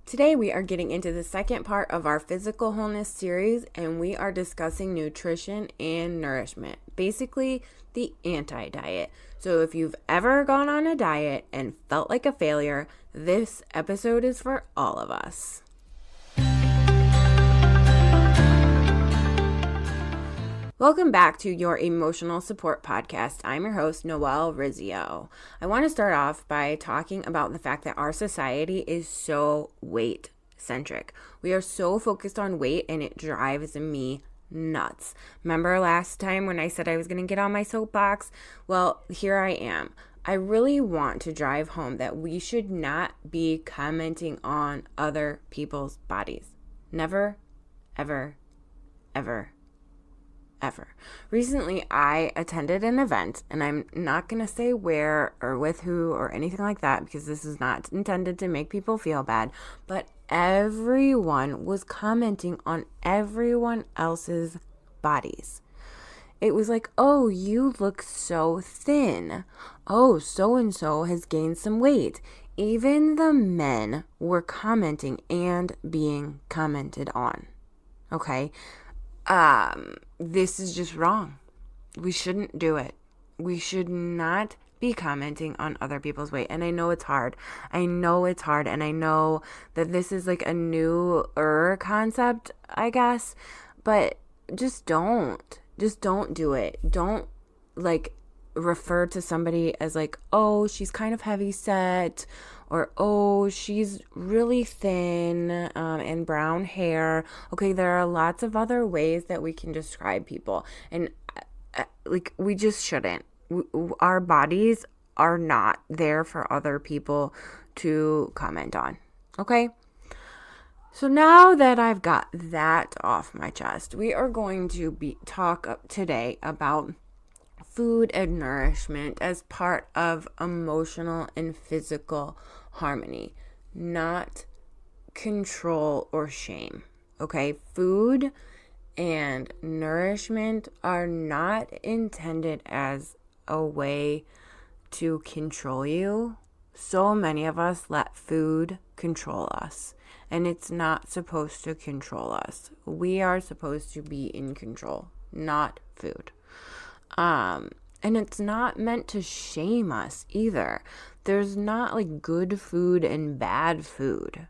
Today we are getting into the second part of our physical wholeness series, and we are discussing nutrition and nourishment, basically the anti-diet. So if you've ever gone on a diet and felt like a failure, this episode is for all of us. Welcome back to your emotional support podcast. I'm your host, Noelle Rizzio. I want to start off by talking about the fact that our society is so weight centric. We are so focused on weight and it drives me nuts. Remember last time when I said I was going to get on my soapbox? Well, here I am. I really want to drive home that we should not be commenting on other people's bodies. Never, ever, ever. Recently, I attended an event, and I'm not going to say where or with who or anything like that because this is not intended to make people feel bad, but everyone was commenting on everyone else's bodies. It was like, oh, you look so thin. Oh, so-and-so has gained some weight. Even the men were commenting and being commented on. Okay? This is just wrong. We shouldn't do it. We should not be commenting on other people's weight. And I know it's hard. And I know that this is like a newer concept, I guess. But just don't do it. Don't refer to somebody as like, oh, she's kind of heavy set, or oh, she's really thin and brown hair. Okay, there are lots of other ways that we can describe people, and we just shouldn't. Our bodies are not there for other people to comment on. Okay? So now that I've got that off my chest, we are going to talk today about food and nourishment as part of emotional and physical harmony, not control or shame. Okay, food and nourishment are not intended as a way to control you. So many of us let food control us, and it's not supposed to control us. We are supposed to be in control, not food. And it's not meant to shame us either. There's not like good food and bad food.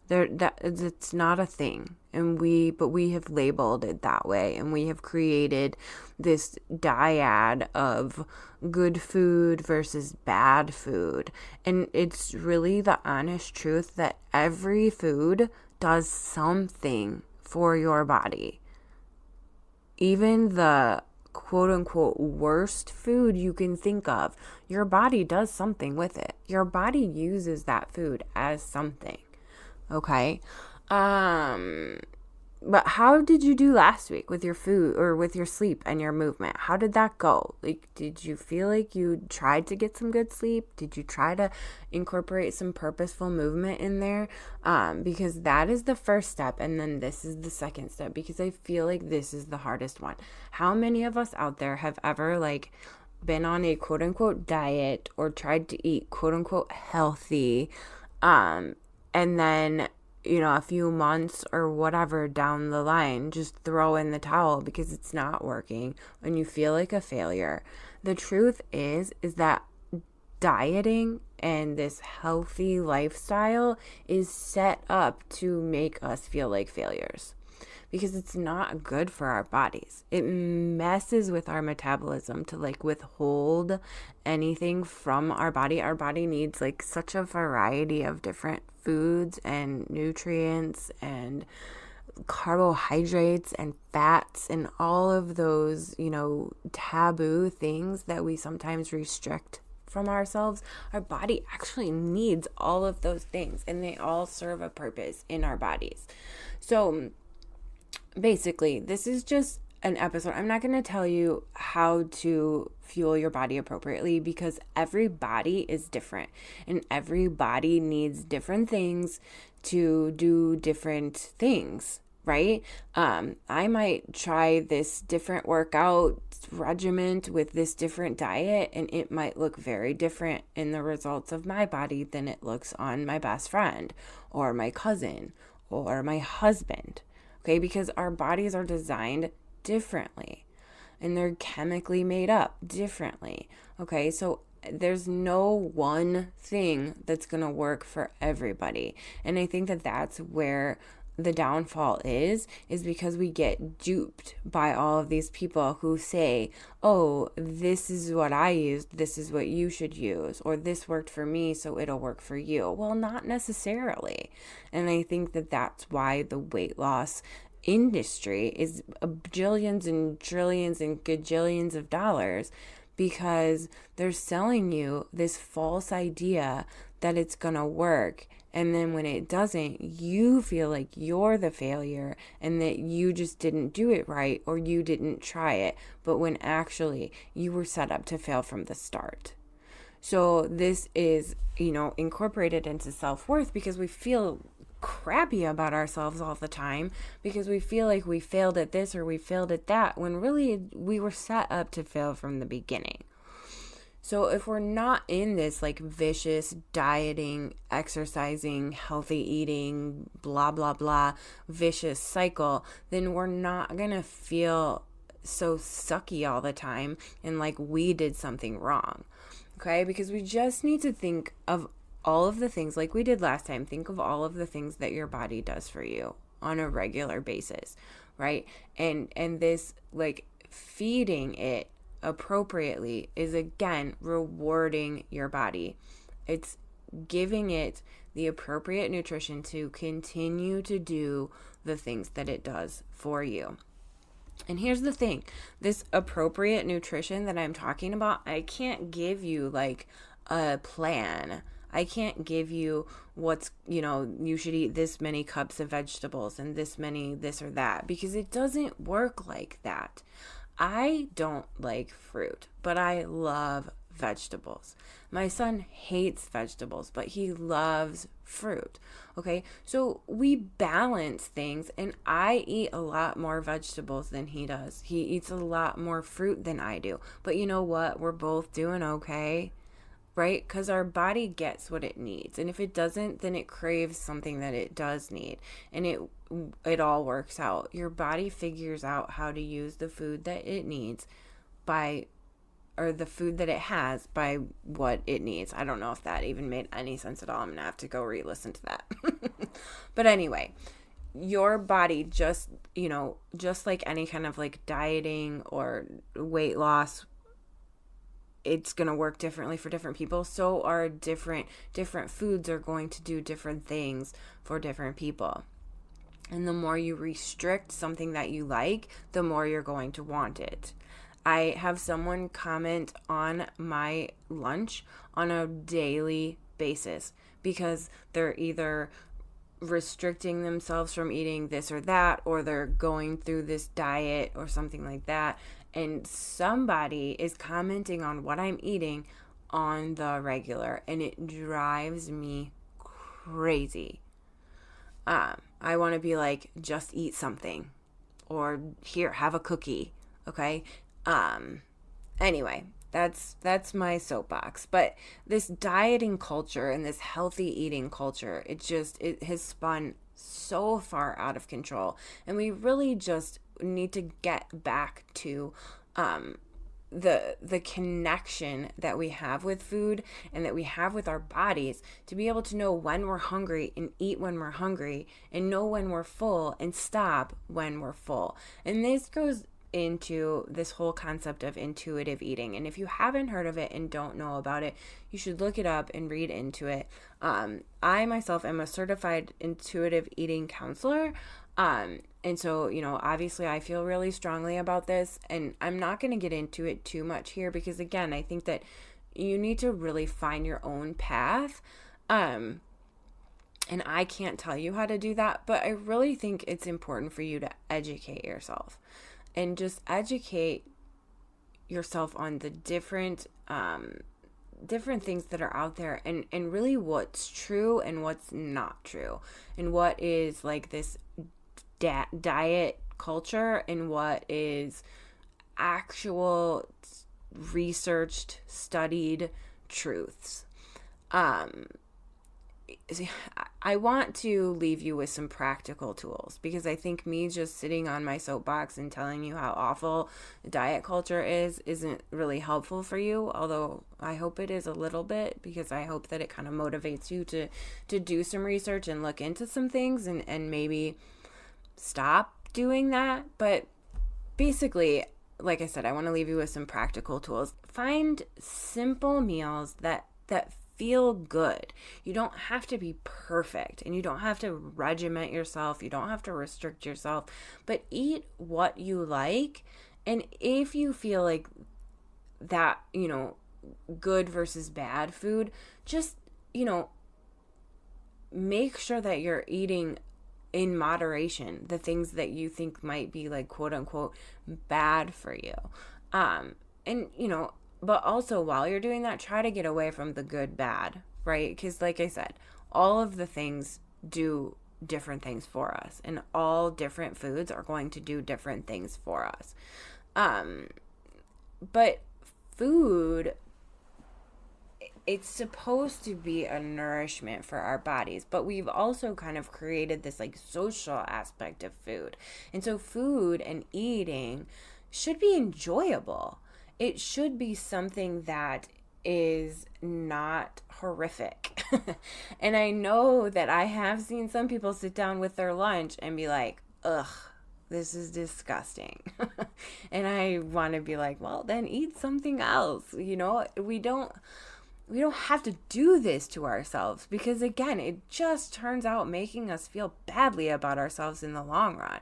It's not a thing. But we have labeled it that way, and we have created this dyad of good food versus bad food. And it's really the honest truth that every food does something for your body. Even the quote unquote worst food you can think of, your body does something with it. Your body uses that food as something. Okay? But how did you do last week with your food or with your sleep and your movement? How did that go? Like, did you feel like you tried to get some good sleep? Did you try to incorporate some purposeful movement in there? Because that is the first step, and then this is the second step, because I feel like this is the hardest one. How many of us out there have ever been on a quote unquote diet or tried to eat quote unquote healthy, and then a few months or whatever down the line, just throw in the towel because it's not working and you feel like a failure? The truth is that dieting and this healthy lifestyle is set up to make us feel like failures because it's not good for our bodies. It messes with our metabolism to withhold anything from our body. Our body needs such a variety of different foods and nutrients and carbohydrates and fats and all of those, taboo things that we sometimes restrict from ourselves. Our body actually needs all of those things, and they all serve a purpose in our bodies. So basically, this is just an episode. I'm not going to tell you how to fuel your body appropriately because every body is different and every body needs different things to do different things right? I might try this different workout regimen with this different diet, and it might look very different in the results of my body than it looks on my best friend or my cousin or my husband. Okay, because our bodies are designed differently and they're chemically made up differently. Okay, so there's no one thing that's going to work for everybody. And I think that that's where the downfall is because we get duped by all of these people who say, oh, this is what I used, this is what you should use, or this worked for me, so it'll work for you. Well, not necessarily. And I think that that's why the weight loss industry is bajillions and trillions and gajillions of dollars, because they're selling you this false idea that it's gonna work. And then when it doesn't, you feel like you're the failure and that you just didn't do it right or you didn't try it. But when actually you were set up to fail from the start. So this is, incorporated into self-worth because we feel crappy about ourselves all the time because we feel like we failed at this or we failed at that, when really we were set up to fail from the beginning. So if we're not in this like vicious dieting, exercising, healthy eating, blah, blah, blah, vicious cycle, then we're not going to feel so sucky all the time and like we did something wrong. Okay? Because we just need to think of all of the things like we did last time. Think of all of the things that your body does for you on a regular basis, right? And this like feeding it appropriately is again rewarding your body. It's giving it the appropriate nutrition to continue to do the things that it does for you. And here's the thing, this appropriate nutrition that I'm talking about, I can't give you like a plan. I can't give you what's, you should eat this many cups of vegetables and this many this or that, because it doesn't work like that. I don't like fruit, but I love vegetables. My son hates vegetables, but he loves fruit. Okay, so we balance things, and I eat a lot more vegetables than he does. He eats a lot more fruit than I do. But you know what? We're both doing okay, right? Because our body gets what it needs. And if it doesn't, then it craves something that it does need. And it all works out. Your body figures out how to use the food that it needs or the food that it has by what it needs. I don't know if that even made any sense at all. I'm going to have to go re-listen to that. But anyway, your body just like any kind of like dieting or weight loss, it's going to work differently for different people. So are different foods are going to do different things for different people. And the more you restrict something that you like, the more you're going to want it. I have someone comment on my lunch on a daily basis because they're either restricting themselves from eating this or that, or they're going through this diet or something like that. And somebody is commenting on what I'm eating on the regular, and it drives me crazy. I want to be like, just eat something, or here, have a cookie. Okay. Anyway, that's my soapbox. But this dieting culture and this healthy eating culture, it has spun so far out of control. And we really just need to get back to, the connection that we have with food and that we have with our bodies, to be able to know when we're hungry and eat when we're hungry, and know when we're full and stop when we're full. And this goes into this whole concept of intuitive eating. And if you haven't heard of it and don't know about it, you should look it up and read into it. I myself am a certified intuitive eating counselor. And so, obviously I feel really strongly about this, and I'm not going to get into it too much here because, again, I think that you need to really find your own path. And I can't tell you how to do that, but I really think it's important for you to educate yourself and just educate yourself on the different things that are out there, and really what's true and what's not true, and what is like this diet culture and what is actual researched, studied truths. I want to leave you with some practical tools, because I think me just sitting on my soapbox and telling you how awful diet culture isn't really helpful for you, although I hope it is a little bit, because I hope that it kind of motivates you to do some research and look into some things and maybe stop doing that. But basically, like I said, I want to leave you with some practical tools. Find simple meals that feel good. You don't have to be perfect, and you don't have to regiment yourself. You don't have to restrict yourself, but eat what you like. And if you feel like that, good versus bad food, just, make sure that you're eating in moderation the things that you think might be like quote unquote bad for you. And but also while you're doing that, try to get away from the good bad, right? Because like I said, all of the things do different things for us, and all different foods are going to do different things for us. But food, it's supposed to be a nourishment for our bodies, but we've also kind of created this like social aspect of food. And so food and eating should be enjoyable. It should be something that is not horrific. And I know that I have seen some people sit down with their lunch and be like, ugh, this is disgusting. And I want to be like, well, then eat something else. We don't have to do this to ourselves, because again, it just turns out making us feel badly about ourselves in the long run.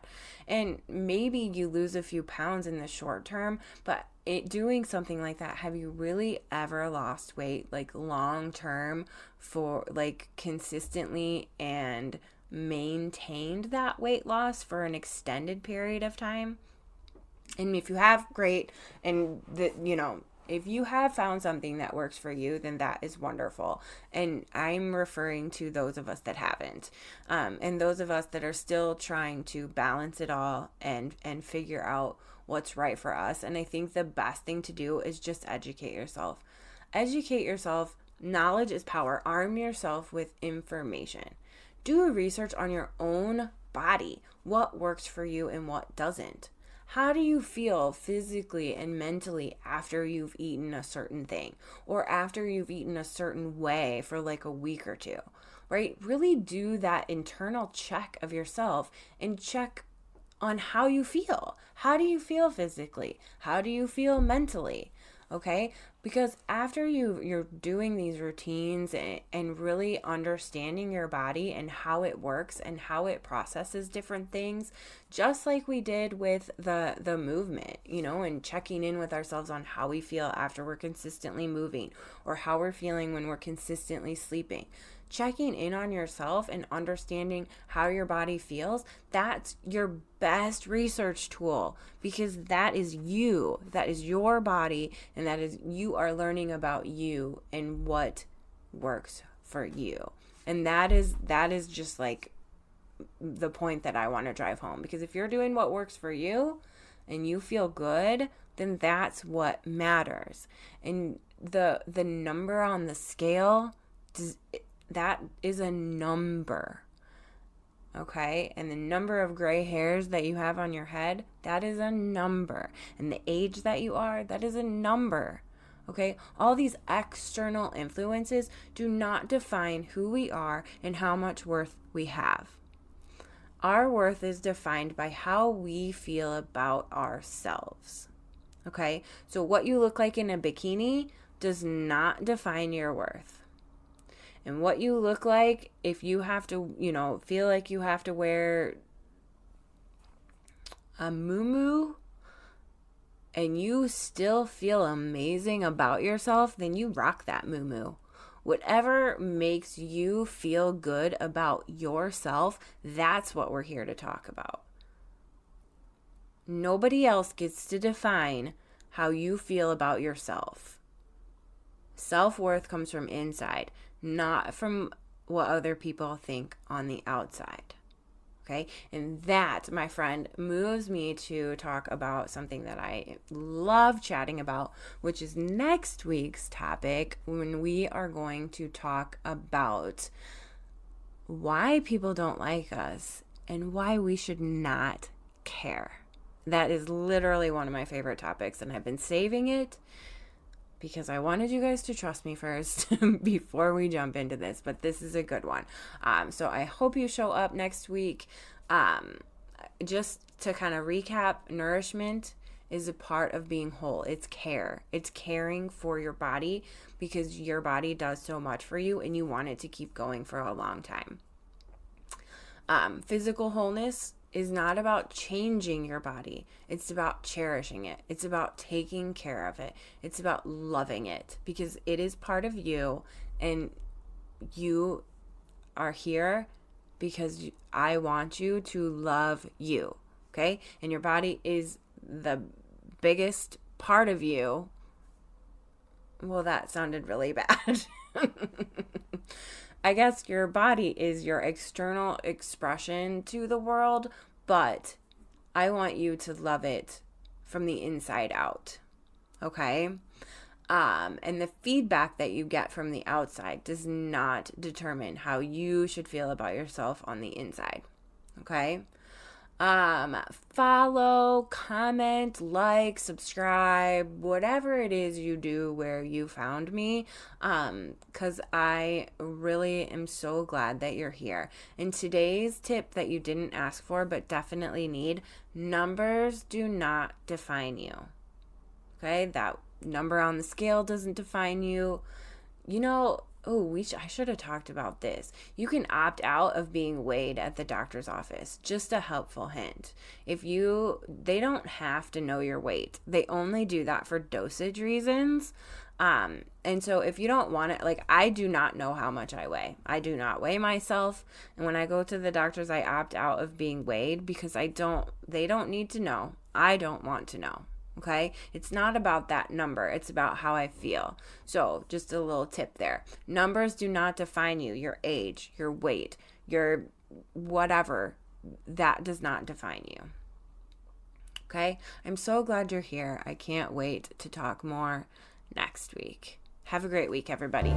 And maybe you lose a few pounds in the short term, but doing something like that, have you really ever lost weight like long term for like consistently and maintained that weight loss for an extended period of time? And if you have, great. And if you have found something that works for you, then that is wonderful. And I'm referring to those of us that haven't. And those of us that are still trying to balance it all and figure out what's right for us. And I think the best thing to do is just educate yourself. Educate yourself. Knowledge is power. Arm yourself with information. Do research on your own body. What works for you and what doesn't. How do you feel physically and mentally after you've eaten a certain thing, or after you've eaten a certain way for like a week or two, right? Really do that internal check of yourself and check on how you feel. How do you feel physically? How do you feel mentally? Okay? Because after you're doing these routines and really understanding your body and how it works and how it processes different things, just like we did with the movement, and checking in with ourselves on how we feel after we're consistently moving, or how we're feeling when we're consistently sleeping. Checking in on yourself and understanding how your body feels, that's your best research tool, because that is you, that is your body, and that is, you are learning about you and what works for you. And that is just like the point that I want to drive home, because if you're doing what works for you and you feel good, then that's what matters. And the number on the scale, that is a number, okay? And the number of gray hairs that you have on your head, that is a number. And the age that you are, that is a number, okay? All these external influences do not define who we are and how much worth we have. Our worth is defined by how we feel about ourselves, okay? So what you look like in a bikini does not define your worth. And what you look like, if you have to, feel like you have to wear a muumuu and you still feel amazing about yourself, then you rock that muumuu. Whatever makes you feel good about yourself, that's what we're here to talk about. Nobody else gets to define how you feel about yourself. Self-worth comes from inside, not from what other people think on the outside. Okay. And that, my friend, moves me to talk about something that I love chatting about, which is next week's topic, when we are going to talk about why people don't like us and why we should not care. That is literally one of my favorite topics, and I've been saving it because I wanted you guys to trust me first before we jump into this, but this is a good one. So I hope you show up next week. Just to kind of recap, nourishment is a part of being whole. It's care. It's caring for your body because your body does so much for you and you want it to keep going for a long time. Physical wholeness is not about changing your body. It's about cherishing it. It's about taking care of it. It's about loving it because it is part of you, and you are here because I want you to love you. Okay? And your body is the biggest part of you. Well, that sounded really bad. I guess your body is your external expression to the world, but I want you to love it from the inside out. Okay? And the feedback that you get from the outside does not determine how you should feel about yourself on the inside. Okay? Follow, comment, like, subscribe, whatever it is you do where you found me, because I really am so glad that you're here. And today's tip that you didn't ask for but definitely need: numbers do not define you. Okay, that number on the scale doesn't define you. You know, I should have talked about this. You can opt out of being weighed at the doctor's office. Just a helpful hint. They don't have to know your weight. They only do that for dosage reasons. And so if you don't want it, like, I do not know how much I weigh. I do not weigh myself. And when I go to the doctors, I opt out of being weighed because they don't need to know. I don't want to know. Okay? It's not about that number. It's about how I feel. So just a little tip there. Numbers do not define you. Your age, your weight, your whatever, that does not define you. Okay? I'm so glad you're here. I can't wait to talk more next week. Have a great week, everybody.